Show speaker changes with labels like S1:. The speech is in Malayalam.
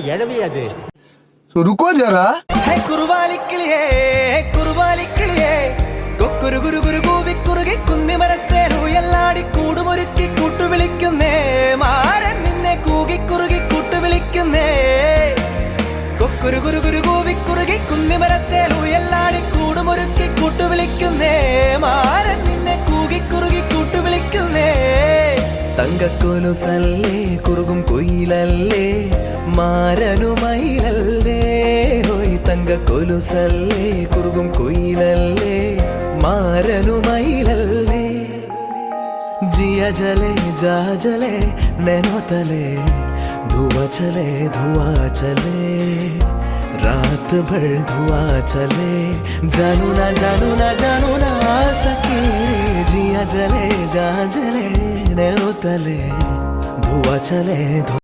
S1: എഴവിയത്.
S2: रुको जरा.
S3: കുറുവാലിക്കിളിയേ കൊക്കുരു ഗുരു ഗുരു കൂവി കുറുകി കുന്നിമരത്തേരുയല്ലാടി കൂടുമൊരുക്കി കൂട്ടുവിളിക്കുന്നേ മാരൻ നിന്നെ കൂകി കുറുകി കൂട്ടുവിളിക്കുന്നേ കൊക്കുരു ഗുരു ഗുരു കൂവി കുറുകി കുന്നിമരത്തേരുയല്ലാടി കൂടുമൊരുക്കി കൂട്ടുവിളിക്കുന്നേ മാരൻ നിന്നെ കൂകി കുറുകി കൂട്ടുവിളിക്കുന്നേ തങ്കക്കൊലുസല്ലേ കുറുകും കൊയിലല്ലേ മാരനുമയിലല്ലേ ഹോയ് തങ്കക്കൊലുസല്ലേ കുറുകും കൊയിലല്ലേ മാരനുമയിലല്ലേ ജിയ ജലേ ജാ ജലേ നैनो तले धुआं चले रात भर धुआं चले जानू ना सके जिया जले जा जले नैनो तले धुआं चले